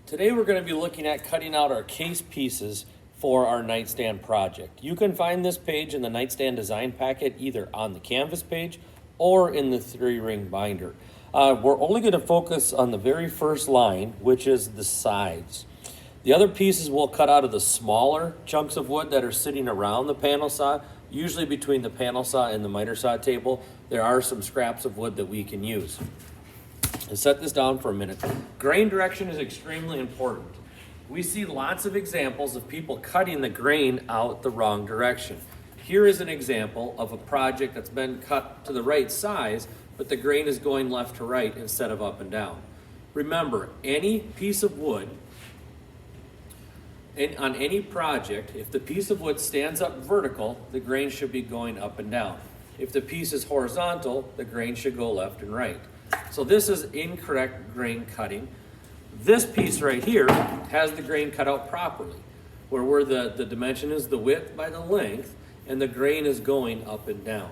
Today we're going to be looking at cutting out our case pieces for our nightstand project. You can find this page in the nightstand design packet either on the canvas page or in the 3-ring binder. We're only going to focus on the very first line, which is the sides. The other pieces we'll cut out of the smaller chunks of wood that are sitting around the panel saw. Usually between the panel saw and the miter saw table, there are some scraps of wood that we can use. Let's set this down for a minute. Grain direction is extremely important. We see lots of examples of people cutting the grain out the wrong direction. Here is an example of a project that's been cut to the right size, but the grain is going left to right instead of up and down. Remember, any piece of wood, on any project, if the piece of wood stands up vertical, the grain should be going up and down. If the piece is horizontal, the grain should go left and right. So this is incorrect grain cutting. This piece right here has the grain cut out properly, where the dimension is the width by the length, and the grain is going up and down.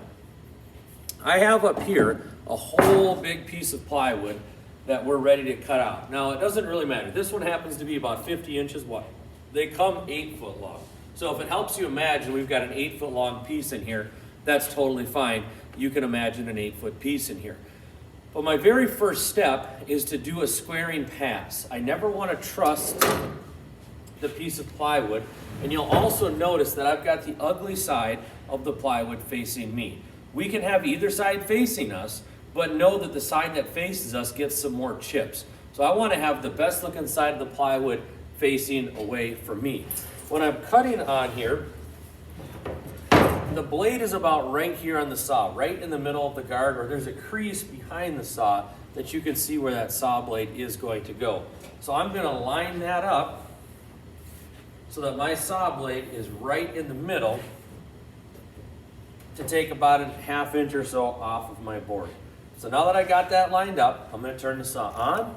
I have up here a whole big piece of plywood that we're ready to cut out. Now, it doesn't really matter. This one happens to be about 50 inches wide. They come 8 foot long. So if it helps you imagine, we've got an 8 foot long piece in here. That's totally fine. You can imagine an 8 foot piece in here. But my very first step is to do a squaring pass. I never want to trust the piece of plywood. And you'll also notice that I've got the ugly side of the plywood facing me. We can have either side facing us, but know that the side that faces us gets some more chips. So I want to have the best looking side of the plywood facing away from me. When I'm cutting on here, the blade is about right here on the saw, right in the middle of the guard, or there's a crease behind the saw that you can see where that saw blade is going to go. So I'm going to line that up so that my saw blade is right in the middle to take about a ½ inch or so off of my board. So now that I got that lined up, I'm going to turn the saw on.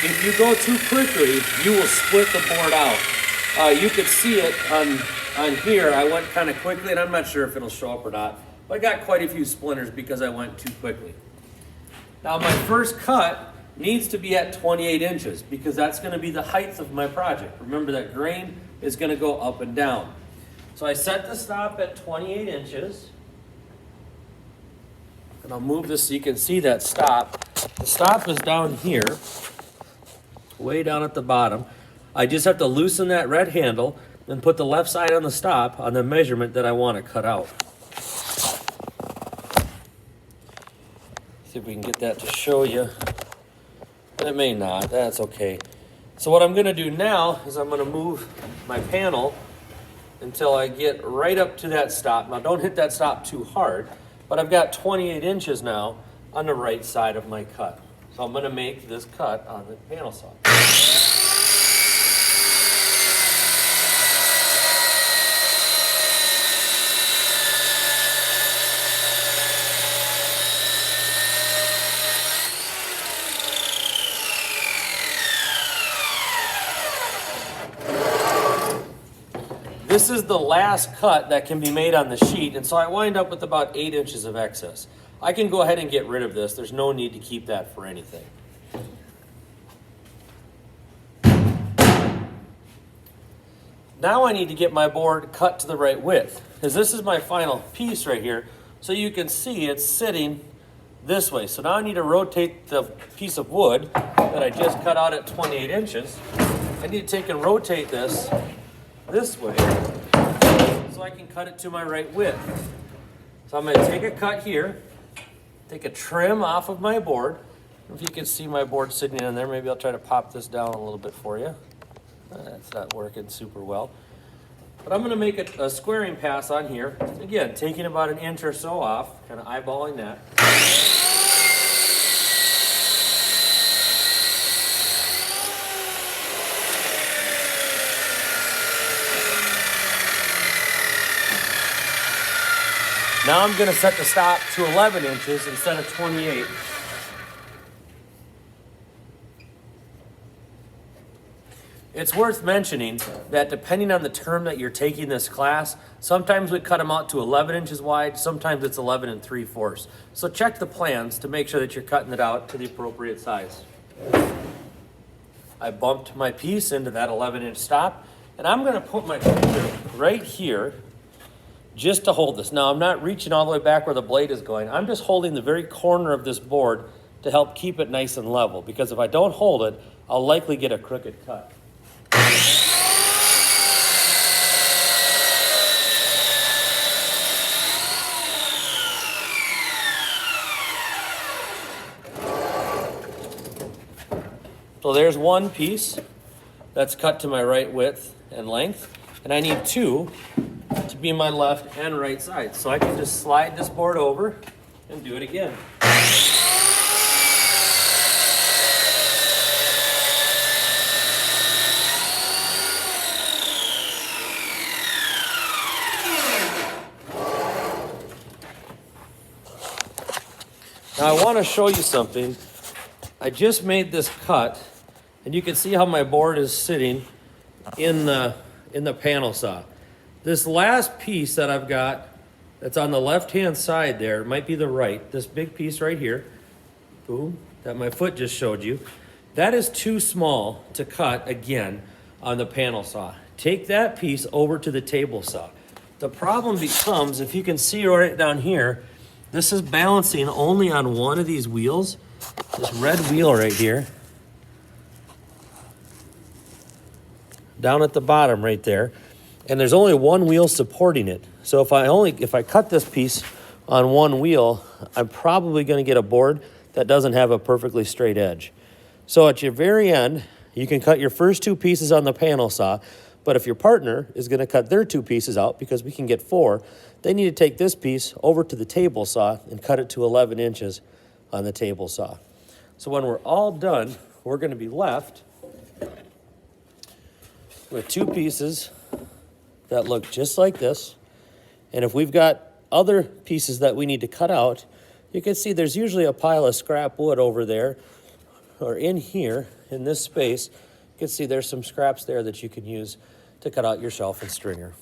If you go too quickly, you will split the board out. You could see it on here. I went kind of quickly, and I'm not sure if it'll show up or not, but I got quite a few splinters because I went too quickly. Now my first cut needs to be at 28 inches because that's going to be the height of my project. Remember that grain is going to go up and down. So I set the stop at 28 inches. And I'll move this so you can see that stop. The stop is down here, way down at the bottom. I just have to loosen that red handle and put the left side on the stop on the measurement that I want to cut out. See if we can get that to show you. It may not, that's okay. So what I'm going to do now is I'm going to move my panel until I get right up to that stop. Now don't hit that stop too hard, but I've got 28 inches now on the right side of my cut. So I'm going to make this cut on the panel saw. This is the last cut that can be made on the sheet, and so I wind up with about 8 inches of excess. I can go ahead and get rid of this. There's no need to keep that for anything. Now I need to get my board cut to the right width, because this is my final piece right here. So you can see it's sitting this way. So now I need to rotate the piece of wood that I just cut out at 28 inches. I need to take and rotate this way so I can cut it to my right width. So I'm going to take a cut here, take a trim off of my board. If you can see my board sitting in there, maybe I'll try to pop this down a little bit for you. That's not working super well. But I'm going to make a squaring pass on here. Again, taking about an inch or so off, kind of eyeballing that. Now I'm going to set the stop to 11 inches instead of 28. It's worth mentioning that depending on the term that you're taking this class, sometimes we cut them out to 11 inches wide, sometimes it's 11 3/4. So check the plans to make sure that you're cutting it out to the appropriate size. I bumped my piece into that 11-inch stop, and I'm gonna put my finger right here just to hold this. Now I'm not reaching all the way back where the blade is going. I'm just holding the very corner of this board to help keep it nice and level, because if I don't hold it, I'll likely get a crooked cut. So there's one piece that's cut to my right width and length, and I need two to be my left and right side. So I can just slide this board over and do it again. Now I want to show you something. I just made this cut, and you can see how my board is sitting in the panel saw. This last piece that I've got that's on the left-hand side there, it might be the right, this big piece right here, boom, that my foot just showed you, that is too small to cut again on the panel saw. Take that piece over to the table saw. The problem becomes, if you can see right down here, this is balancing only on one of these wheels, this red wheel right here, down at the bottom right there, and there's only one wheel supporting it. So if I cut this piece on one wheel, I'm probably going to get a board that doesn't have a perfectly straight edge. So at your very end, you can cut your first two pieces on the panel saw, but if your partner is going to cut their two pieces out, because we can get 4, they need to take this piece over to the table saw and cut it to 11 inches on the table saw. So when we're all done, we're going to be left with two pieces that look just like this. And if we've got other pieces that we need to cut out, you can see there's usually a pile of scrap wood over there, or in here, in this space. You can see there's some scraps there that you can use to cut out your shelf and stringer.